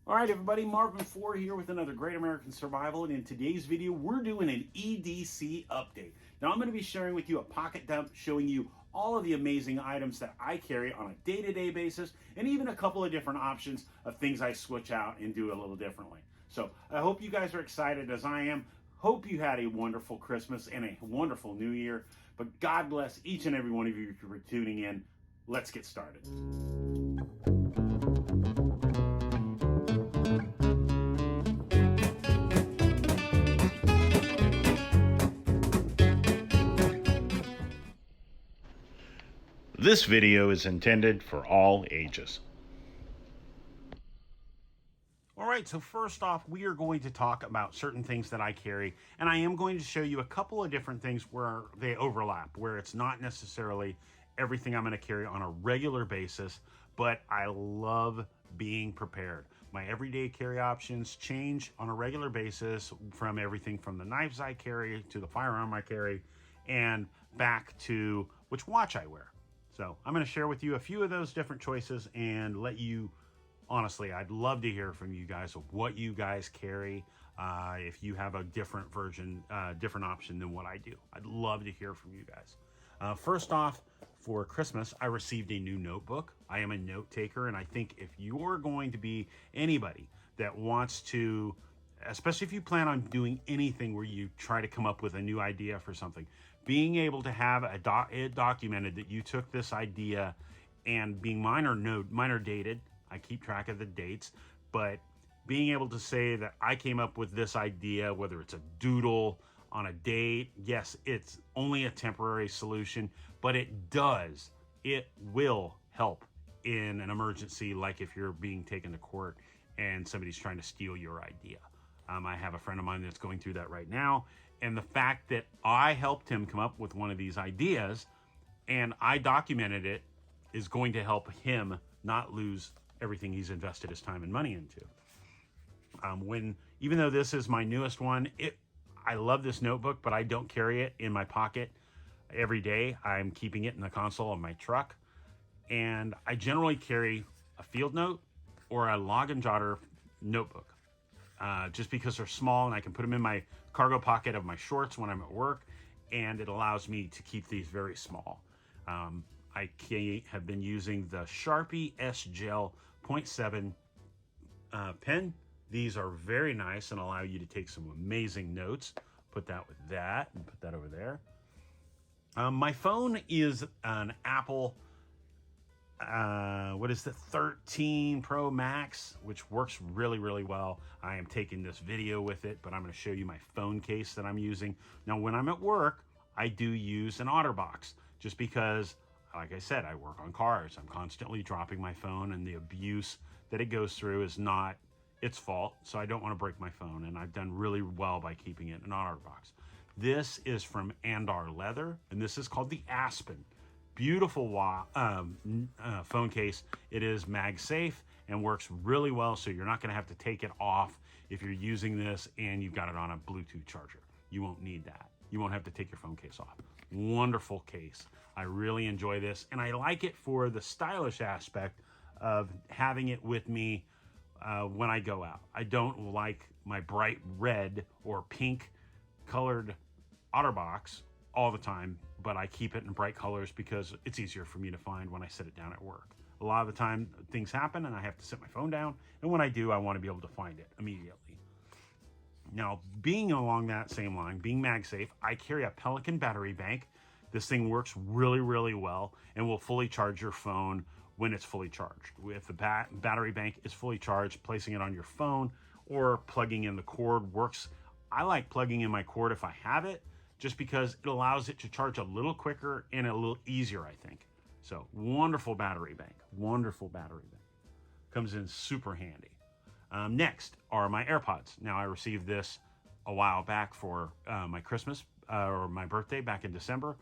All right, everybody, Marvin Ford here with another Great American Survival, and in today's video, we're doing an EDC update. Now, I'm going to be sharing with you a pocket dump showing you all of the amazing items that I carry on a day-to-day basis, and even a couple of different options of things I switch out and do a little differently. So I hope you guys are excited as I am. Hope you had a wonderful Christmas and a wonderful New Year, but God bless each and every one of you for tuning in. Let's get started. This video is intended for all ages. All right, so first off, we are going to talk about certain things that I carry, and I am going to show you a couple of different things where they overlap, where it's not necessarily everything I'm going to carry on a regular basis, but I love being prepared. My everyday carry options change on a regular basis, from everything from the knives I carry to the firearm I carry and back to which watch I wear. So I'm going to share with you a few of those different choices and let you, honestly, I'd love to hear from you guys of what you guys carry. If you have a different version, different option than what I do, I'd love to hear from you guys. First off, for Christmas, I received a new notebook. I am a note taker, and I think if you're going to be anybody that wants to, especially if you plan on doing anything where you try to come up with a new idea for something, being able to have it documented that you took this idea, and being minor dated, I keep track of the dates, but being able to say that I came up with this idea, whether it's a doodle on a date, yes, it's only a temporary solution, but it will help in an emergency, like if you're being taken to court and somebody's trying to steal your idea. I have a friend of mine that's going through that right now, and the fact that I helped him come up with one of these ideas and I documented it is going to help him not lose everything he's invested his time and money into. Even though this is my newest one, I love this notebook, but I don't carry it in my pocket every day. I'm keeping it in the console of my truck, and I generally carry a field note or a log and jotter notebook. Just because they're small and I can put them in my cargo pocket of my shorts when I'm at work, and it allows me to keep these very small. I have been using the Sharpie S-Gel 0.7 pen. These are very nice and allow you to take some amazing notes. Put that with that and put that over there. My phone is an Apple, what is the 13 Pro Max, which works really, really well. I am taking this video with it, but I'm going to show you my phone case that I'm using. Now, when I'm at work, I do use an OtterBox, just because, like I said, I work on cars. I'm constantly dropping my phone, and the abuse that it goes through is not its fault, so I don't want to break my phone, and I've done really well by keeping it in an OtterBox. This is from Andar Leather, and this is called the Aspen. Beautiful phone case. It is MagSafe and works really well, so you're not going to have to take it off if you're using this and you've got it on a Bluetooth charger. You won't need that. You won't have to take your phone case off. Wonderful case. I really enjoy this, and I like it for the stylish aspect of having it with me when I go out. I don't like my bright red or pink colored OtterBox all the time, but I keep it in bright colors because it's easier for me to find when I set it down at work. A lot of the time things happen and I have to set my phone down, and when I do, I want to be able to find it immediately. Now, being along that same line, being MagSafe, I carry a Pelican battery bank. This thing works really, really well and will fully charge your phone when it's fully charged. If the battery bank is fully charged, placing it on your phone or plugging in the cord works. I like plugging in my cord if I have it, just because it allows it to charge a little quicker and a little easier, I think. So, wonderful battery bank. Wonderful battery bank. Comes in super handy. Next are my AirPods. Now, I received this a while back for my Christmas or my birthday back in December,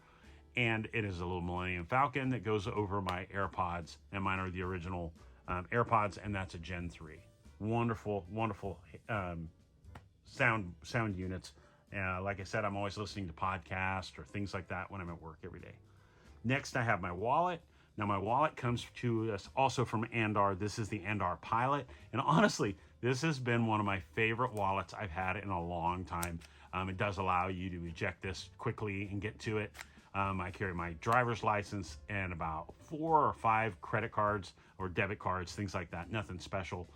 and it is a little Millennium Falcon that goes over my AirPods, and mine are the original AirPods, and that's a Gen 3. Wonderful, wonderful sound units. Like I said, I'm always listening to podcasts or things like that when I'm at work every day. Next, I have my wallet. Now my wallet comes to us also from Andar. This is the Andar Pilot. And honestly, this has been one of my favorite wallets I've had in a long time. It does allow you to eject this quickly and get to it. I carry my driver's license and about 4 or 5 credit cards or debit cards, things like that. Nothing special.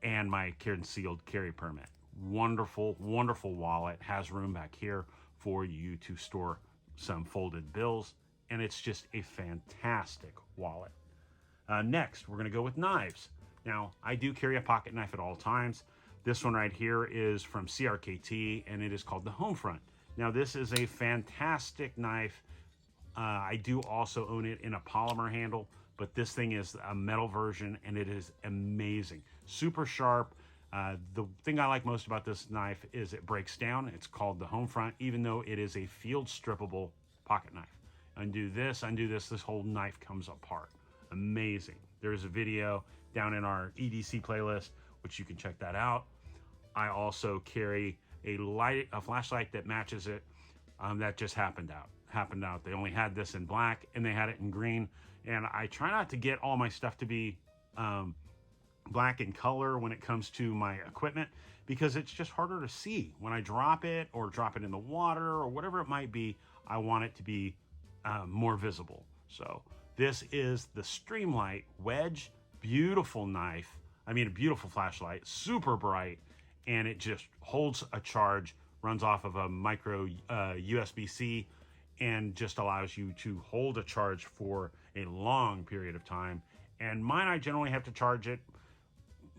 And my concealed carry permit. Wonderful, wonderful wallet. Has room back here for you to store some folded bills. And it's just a fantastic wallet. Next, we're going to go with knives. Now, I do carry a pocket knife at all times. This one right here is from CRKT, and it is called the Homefront. Now, this is a fantastic knife. I do also own it in a polymer handle, but this thing is a metal version, and it is amazing. Super sharp. The thing I like most about this knife is it breaks down. It's called the Homefront, even though it is a field strippable pocket knife. Undo this, this whole knife comes apart. Amazing. There's a video down in our EDC playlist, which you can check that out. I also carry a flashlight that matches it. That just happened out. They only had this in black and they had it in green. And I try not to get all my stuff to be black in color when it comes to my equipment, because it's just harder to see when I drop it or drop it in the water or whatever it might be. I want it to be more visible. So this is the Streamlight Wedge. Beautiful knife. I mean, a beautiful flashlight, super bright, and it just holds a charge, runs off of a micro USB-C, and just allows you to hold a charge for a long period of time. And mine, I generally have to charge it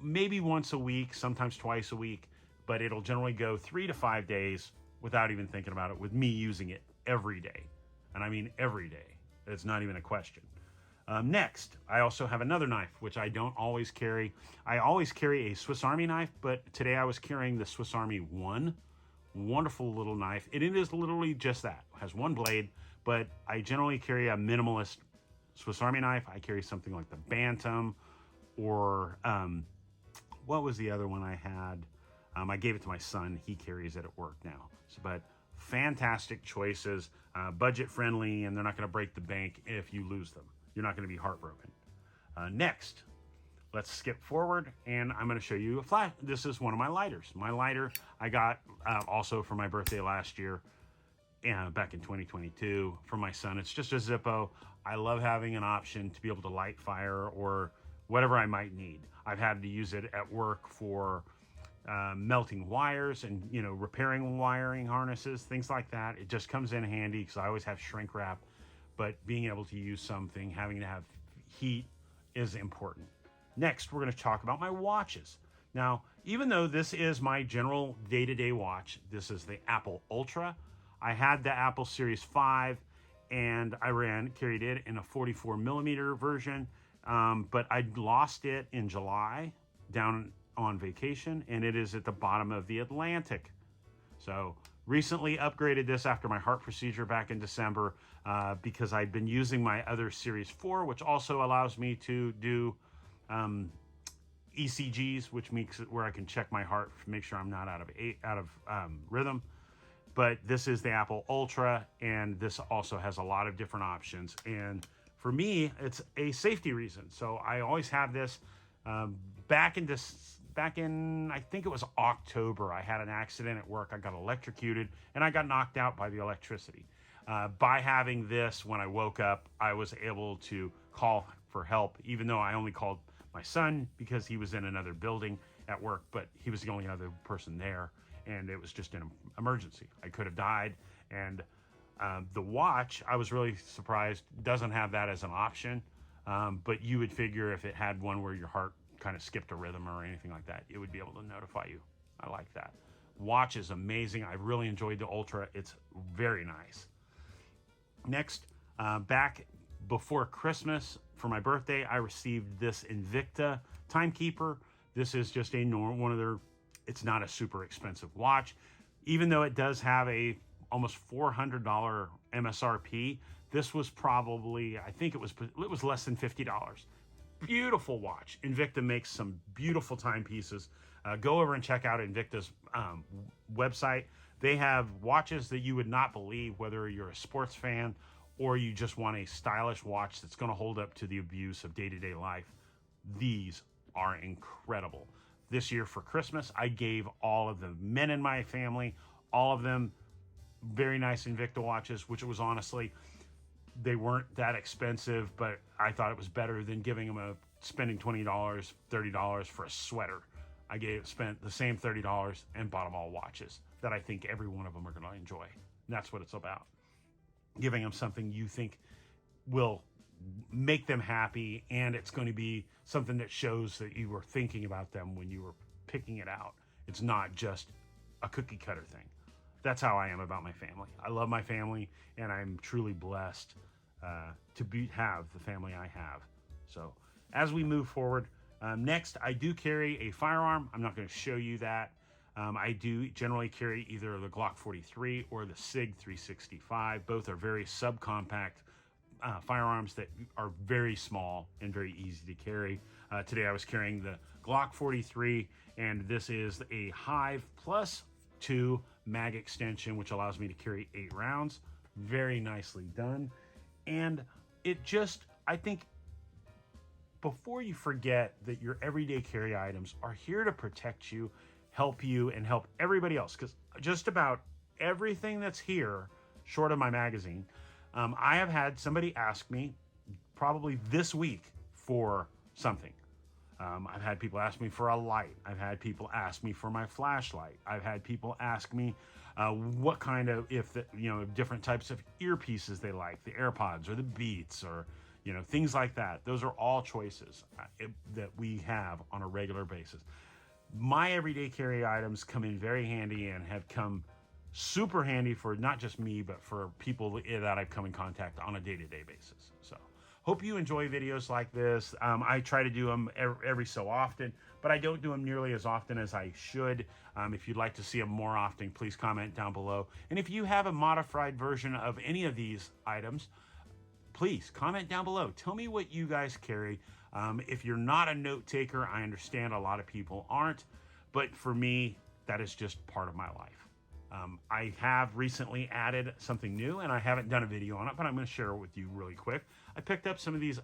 maybe once a week, sometimes twice a week, but it'll generally go 3 to 5 days without even thinking about it, with me using it every day. And I mean every day. It's not even a question. Next, I also have another knife, which I don't always carry. I always carry a Swiss Army knife, but today I was carrying the Swiss Army 1. Wonderful little knife. And it is literally just that. It has one blade, but I generally carry a minimalist Swiss Army knife. I carry something like the Bantam, or what was the other one I had? I gave it to my son. He carries it at work now. But fantastic choices, budget friendly, and they're not going to break the bank if you lose them. You're not going to be heartbroken. Next, let's skip forward, and I'm going to show you a flash. This is one of my lighters. My lighter I got also for my birthday last year, back in 2022, from my son. It's just a Zippo. I love having an option to be able to light fire or whatever I might need. I've had to use it at work for melting wires and, repairing wiring harnesses, things like that. It just comes in handy because I always have shrink wrap. But being able to use something, having to have heat, is important. Next, we're going to talk about my watches. Now, even though this is my general day-to-day watch, this is the Apple Ultra. I had the Apple Series 5, and I carried it in a 44 millimeter version, but I lost it in July down on vacation, and it is at the bottom of the Atlantic. So recently upgraded this after my heart procedure back in December, because I'd been using my other Series 4, which also allows me to do ECGs, which makes it where I can check my heart, make sure I'm not out of rhythm. But this is the Apple Ultra, and this also has a lot of different options. And for me, it's a safety reason. So I always have this. Back in, I think it was October, I had an accident at work. I got electrocuted, and I got knocked out by the electricity. By having this, when I woke up, I was able to call for help, even though I only called my son because he was in another building at work, but he was the only other person there, and it was just an emergency. I could have died. And the watch, I was really surprised, doesn't have that as an option, but you would figure if it had one where your heart kind of skipped a rhythm or anything like that, it would be able to notify you. I like that. Watch is amazing. I really enjoyed the Ultra. It's very nice. Next, back before Christmas for my birthday, I received this Invicta timekeeper. This is just a normal one of their, it's not a super expensive watch, even though it does have a almost $400 MSRP. This was probably, I think it was less than $50. Beautiful watch. Invicta makes some beautiful timepieces. Go over and check out Invicta's website. They have watches that you would not believe, whether you're a sports fan or you just want a stylish watch that's going to hold up to the abuse of day-to-day life, these are incredible. This year for Christmas, I gave all of the men in my family, all of them, very nice Invicta watches, which was honestly, they weren't that expensive, but I thought it was better than giving them spending $20, $30 for a sweater. I spent the same $30 and bought them all watches that I think every one of them are going to enjoy. And that's what it's about. Giving them something you think will make them happy, and it's going to be something that shows that you were thinking about them when you were picking it out. It's not just a cookie cutter thing. That's how I am about my family. I love my family, and I'm truly blessed to have the family I have. So as we move forward, next I do carry a firearm. I'm not going to show you that. I do generally carry either the Glock 43 or the SIG 365. Both are very subcompact firearms that are very small and very easy to carry. Today I was carrying the Glock 43, and this is a Hive plus 2 mag extension, which allows me to carry 8 rounds. Very nicely done. And it just, I think, before you forget that your everyday carry items are here to protect you, help you, and help everybody else, because just about everything that's here, short of my magazine, I have had somebody ask me probably this week for something. I've had people ask me for a light. I've had people ask me for my flashlight. I've had people ask me what kind of, different types of earpieces they like, the AirPods or the Beats or, things like that. Those are all choices that we have on a regular basis. My everyday carry items come in very handy and have come super handy for not just me, but for people that I've come in contact on a day-to-day basis. So hope you enjoy videos like this. I try to do them every so often, but I don't do them nearly as often as I should. If you'd like to see them more often, please comment down below. And if you have a modified version of any of these items, please comment down below. Tell me what you guys carry. If you're not a note taker, I understand a lot of people aren't, but for me, that is just part of my life. I have recently added something new, and I haven't done a video on it, but I'm going to share it with you really quick. I picked up some of these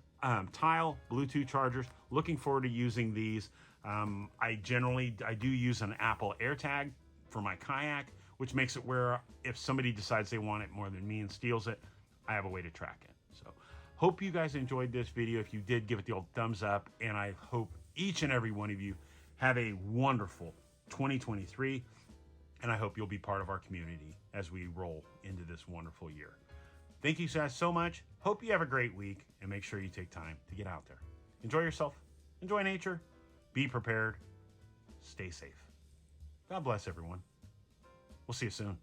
Tile Bluetooth chargers. Looking forward to using these. I do use an Apple AirTag for my kayak, which makes it where if somebody decides they want it more than me and steals it, I have a way to track it. So hope you guys enjoyed this video. If you did, give it the old thumbs up, and I hope each and every one of you have a wonderful 2023. And I hope you'll be part of our community as we roll into this wonderful year. Thank you guys so much. Hope you have a great week, and make sure you take time to get out there. Enjoy yourself. Enjoy nature. Be prepared. Stay safe. God bless everyone. We'll see you soon.